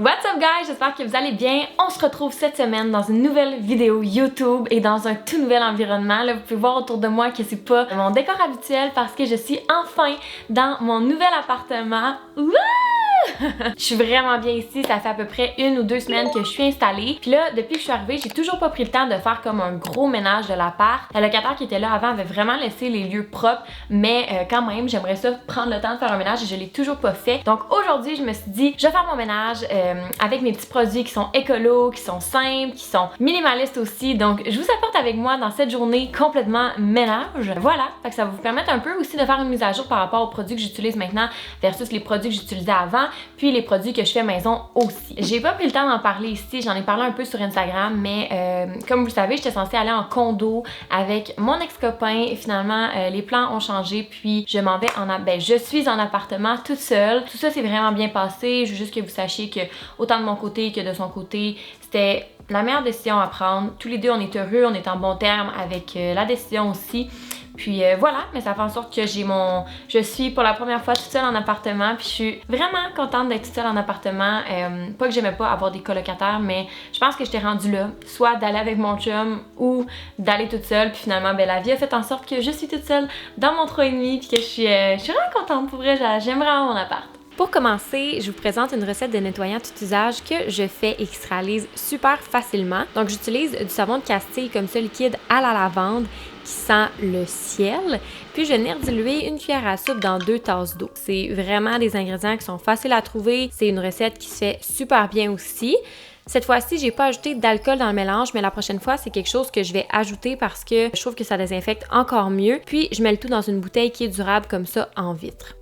What's up guys, j'espère que vous allez bien. On se retrouve cette semaine dans une nouvelle vidéo YouTube et dans un tout nouvel environnement. Là, vous pouvez voir autour de moi que c'est pas mon décor habituel parce que je suis enfin dans mon nouvel appartement. Wouh! Je suis vraiment bien ici, ça fait à peu près 1 ou 2 semaines que je suis installée. Puis là, depuis que je suis arrivée, j'ai toujours pas pris le temps de faire comme un gros ménage de l'appart. Le locataire qui était là avant avait vraiment laissé les lieux propres, mais quand même, j'aimerais ça prendre le temps de faire un ménage et je l'ai toujours pas fait. Donc aujourd'hui, je me suis dit, je vais faire mon ménage avec mes petits produits qui sont écolos, qui sont simples, qui sont minimalistes aussi. Donc je vous apporte avec moi dans cette journée complètement ménage. Voilà, fait que ça va vous permettre un peu aussi de faire une mise à jour par rapport aux produits que j'utilise maintenant versus les produits que j'utilisais avant, puis les produits que je fais maison aussi. J'ai pas pris le temps d'en parler ici, j'en ai parlé un peu sur Instagram, mais comme vous le savez, j'étais censée aller en condo avec mon ex-copain et finalement les plans ont changé, puis je m'en vais je suis en appartement toute seule. Tout ça s'est vraiment bien passé, je veux juste que vous sachiez que autant de mon côté que de son côté, c'était la meilleure décision à prendre. Tous les deux, on est heureux, on est en bon terme avec la décision aussi. Puis voilà, mais ça fait en sorte que je suis pour la première fois toute seule en appartement, puis je suis vraiment contente d'être toute seule en appartement. Pas que j'aimais pas avoir des colocataires, mais je pense que j'étais rendue là, soit d'aller avec mon chum ou d'aller toute seule. Puis finalement, la vie a fait en sorte que je suis toute seule dans mon 3,5 puis que je suis vraiment contente. Pour vrai, j'aime vraiment mon appart. Pour commencer, je vous présente une recette de nettoyant tout usage que je fais et qui se réalise super facilement. Donc j'utilise du savon de Castille comme ça liquide à la lavande qui sent le ciel. Puis je vais venir diluer 1 cuillère à soupe dans 2 tasses d'eau. C'est vraiment des ingrédients qui sont faciles à trouver. C'est une recette qui se fait super bien aussi. Cette fois-ci, j'ai pas ajouté d'alcool dans le mélange, mais la prochaine fois, c'est quelque chose que je vais ajouter parce que je trouve que ça désinfecte encore mieux. Puis je mets le tout dans une bouteille qui est durable comme ça en vitre.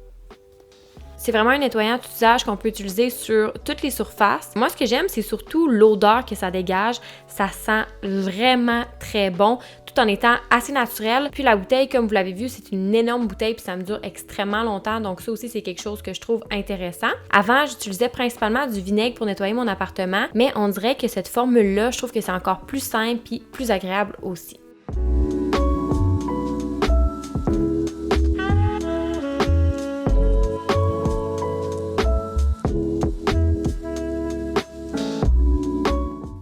C'est vraiment un nettoyant tout usage qu'on peut utiliser sur toutes les surfaces. Moi, ce que j'aime, c'est surtout l'odeur que ça dégage. Ça sent vraiment très bon, tout en étant assez naturel. Puis la bouteille, comme vous l'avez vu, c'est une énorme bouteille puis ça me dure extrêmement longtemps. Donc ça aussi, c'est quelque chose que je trouve intéressant. Avant, j'utilisais principalement du vinaigre pour nettoyer mon appartement, mais on dirait que cette formule-là, je trouve que c'est encore plus simple puis plus agréable aussi.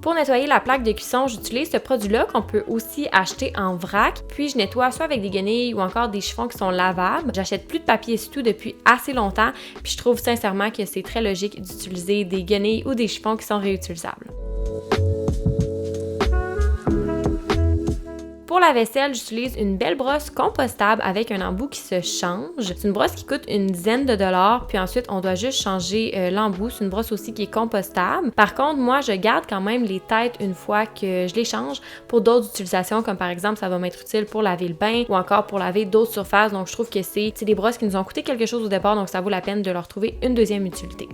Pour nettoyer la plaque de cuisson, j'utilise ce produit-là qu'on peut aussi acheter en vrac. Puis je nettoie soit avec des guenilles ou encore des chiffons qui sont lavables. J'achète plus de papier essuie-tout depuis assez longtemps. Puis je trouve sincèrement que c'est très logique d'utiliser des guenilles ou des chiffons qui sont réutilisables. Pour la vaisselle, j'utilise une belle brosse compostable avec un embout qui se change. C'est une brosse qui coûte une dizaine de dollars, puis ensuite on doit juste changer l'embout. C'est une brosse aussi qui est compostable. Par contre, moi, je garde quand même les têtes une fois que je les change pour d'autres utilisations, comme par exemple, ça va m'être utile pour laver le bain ou encore pour laver d'autres surfaces. Donc, je trouve que c'est des brosses qui nous ont coûté quelque chose au départ, donc ça vaut la peine de leur trouver une deuxième utilité.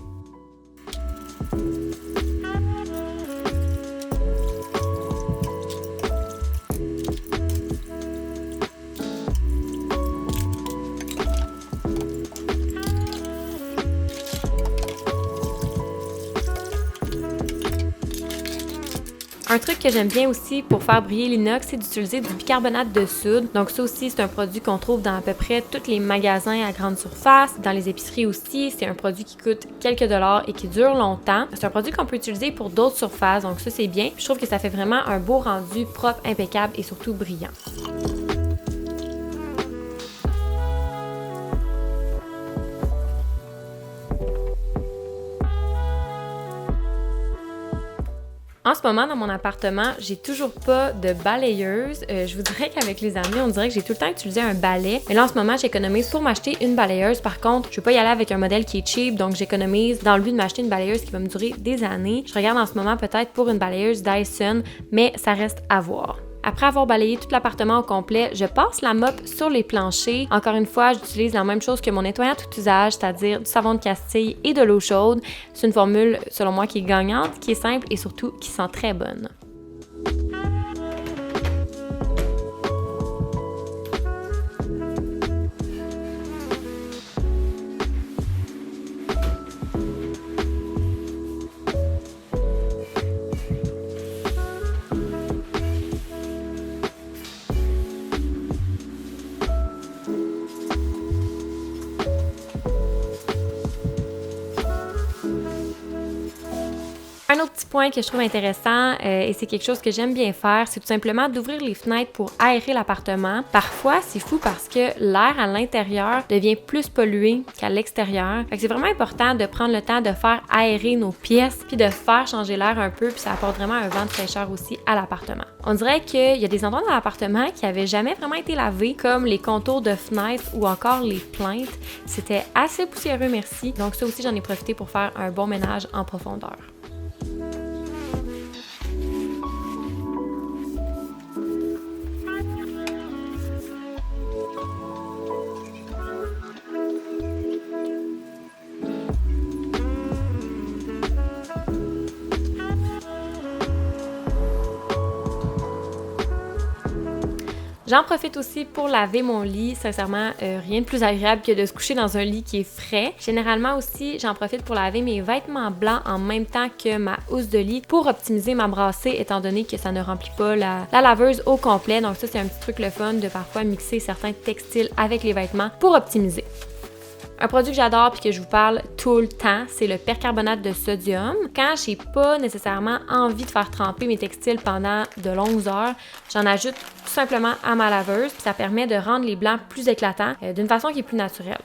Un truc que j'aime bien aussi pour faire briller l'inox, c'est d'utiliser du bicarbonate de soude. Donc ça aussi, c'est un produit qu'on trouve dans à peu près tous les magasins à grande surface, dans les épiceries aussi. C'est un produit qui coûte quelques dollars et qui dure longtemps. C'est un produit qu'on peut utiliser pour d'autres surfaces, donc ça c'est bien. Je trouve que ça fait vraiment un beau rendu propre, impeccable et surtout brillant. En ce moment, dans mon appartement, j'ai toujours pas de balayeuse. Je vous dirais qu'avec les années, on dirait que j'ai tout le temps utilisé un balai. Mais là, en ce moment, j'économise pour m'acheter une balayeuse. Par contre, je veux pas y aller avec un modèle qui est cheap, donc j'économise dans le but de m'acheter une balayeuse qui va me durer des années. Je regarde en ce moment peut-être pour une balayeuse Dyson, mais ça reste à voir. Après avoir balayé tout l'appartement au complet, je passe la mop sur les planchers. Encore une fois, j'utilise la même chose que mon nettoyant tout usage, c'est-à-dire du savon de Castille et de l'eau chaude. C'est une formule, selon moi, qui est gagnante, qui est simple et surtout qui sent très bonne. Un autre petit point que je trouve intéressant et c'est quelque chose que j'aime bien faire, c'est tout simplement d'ouvrir les fenêtres pour aérer l'appartement. Parfois, c'est fou parce que l'air à l'intérieur devient plus pollué qu'à l'extérieur. Fait que c'est vraiment important de prendre le temps de faire aérer nos pièces puis de faire changer l'air un peu, puis ça apporte vraiment un vent de fraîcheur aussi à l'appartement. On dirait qu'il y a des endroits dans l'appartement qui n'avaient jamais vraiment été lavés, comme les contours de fenêtres ou encore les plaintes. C'était assez poussiéreux, merci. Donc ça aussi, j'en ai profité pour faire un bon ménage en profondeur. J'en profite aussi pour laver mon lit. Sincèrement, rien de plus agréable que de se coucher dans un lit qui est frais. Généralement aussi, j'en profite pour laver mes vêtements blancs en même temps que ma housse de lit pour optimiser ma brassée, étant donné que ça ne remplit pas la laveuse au complet. Donc ça, c'est un petit truc le fun de parfois mixer certains textiles avec les vêtements pour optimiser. Un produit que j'adore puis que je vous parle tout le temps, c'est le percarbonate de sodium. Quand j'ai pas nécessairement envie de faire tremper mes textiles pendant de longues heures, j'en ajoute tout simplement à ma laveuse, puis ça permet de rendre les blancs plus éclatants d'une façon qui est plus naturelle.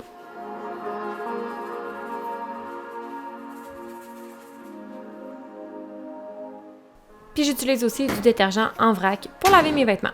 Puis j'utilise aussi du détergent en vrac pour laver mes vêtements.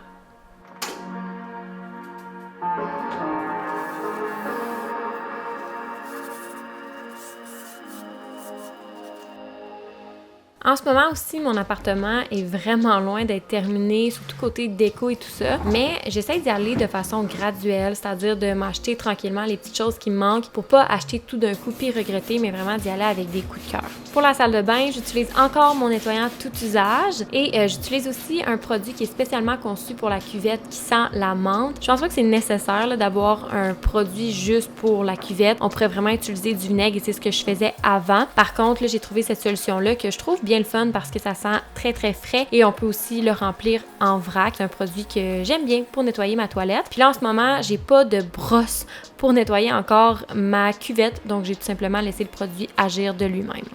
En ce moment aussi, mon appartement est vraiment loin d'être terminé, surtout côté déco et tout ça, mais j'essaie d'y aller de façon graduelle, c'est-à-dire de m'acheter tranquillement les petites choses qui me manquent pour pas acheter tout d'un coup puis regretter, mais vraiment d'y aller avec des coups de cœur. Pour la salle de bain, j'utilise encore mon nettoyant tout usage et j'utilise aussi un produit qui est spécialement conçu pour la cuvette qui sent la menthe. Je pense pas que c'est nécessaire là, d'avoir un produit juste pour la cuvette. On pourrait vraiment utiliser du vinaigre et c'est ce que je faisais avant. Par contre, là, j'ai trouvé cette solution-là que je trouve bien le fun parce que ça sent très très frais et on peut aussi le remplir en vrac. C'est un produit que j'aime bien pour nettoyer ma toilette. Puis là en ce moment, j'ai pas de brosse pour nettoyer encore ma cuvette, donc j'ai tout simplement laissé le produit agir de lui-même.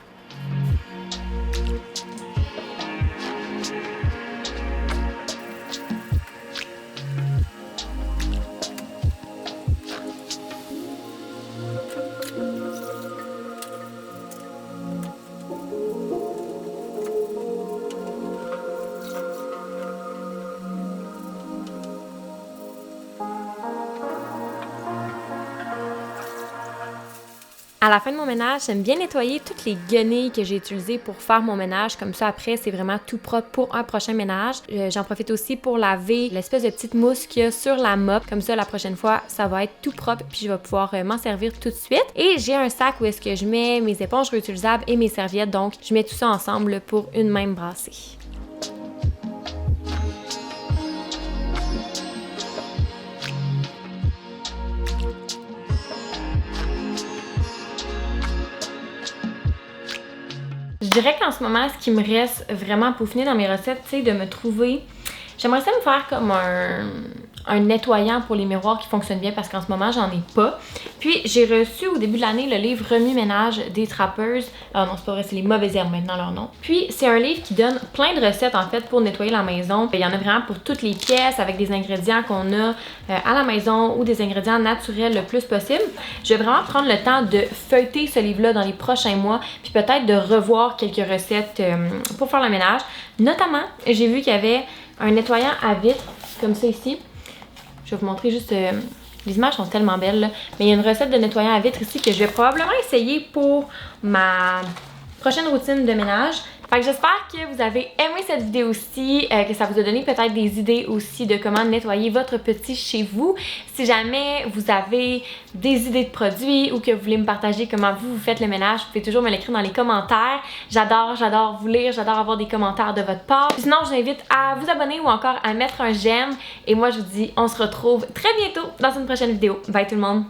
À la fin de mon ménage, j'aime bien nettoyer toutes les guenilles que j'ai utilisées pour faire mon ménage. Comme ça, après, c'est vraiment tout propre pour un prochain ménage. J'en profite aussi pour laver l'espèce de petite mousse qu'il y a sur la mop. Comme ça, la prochaine fois, ça va être tout propre puis je vais pouvoir m'en servir tout de suite. Et j'ai un sac où est-ce que je mets mes éponges réutilisables et mes serviettes. Donc, je mets tout ça ensemble pour une même brassée. Je dirais qu'en ce moment, ce qui me reste vraiment à peaufiner dans mes recettes, c'est de me trouver... J'aimerais ça me faire comme un nettoyant pour les miroirs qui fonctionne bien parce qu'en ce moment, j'en ai pas. Puis, j'ai reçu au début de l'année le livre Remue-ménage des trappeuses. Ah non, c'est pas vrai, c'est les mauvaises herbes maintenant leur nom. Puis, c'est un livre qui donne plein de recettes en fait pour nettoyer la maison. Il y en a vraiment pour toutes les pièces avec des ingrédients qu'on a à la maison ou des ingrédients naturels le plus possible. Je vais vraiment prendre le temps de feuilleter ce livre-là dans les prochains mois puis peut-être de revoir quelques recettes pour faire le ménage. Notamment, j'ai vu qu'il y avait un nettoyant à vitre comme ça ici. Je vais vous montrer juste... les images sont tellement belles, là. Mais il y a une recette de nettoyant à vitre ici que je vais probablement essayer pour ma prochaine routine de ménage. Fait que j'espère que vous avez aimé cette vidéo-ci, que ça vous a donné peut-être des idées aussi de comment nettoyer votre petit chez vous. Si jamais vous avez des idées de produits ou que vous voulez me partager comment vous faites le ménage, vous pouvez toujours me l'écrire dans les commentaires. J'adore vous lire, j'adore avoir des commentaires de votre part. Sinon, je vous invite à vous abonner ou encore à mettre un j'aime. Et moi, je vous dis, on se retrouve très bientôt dans une prochaine vidéo. Bye tout le monde!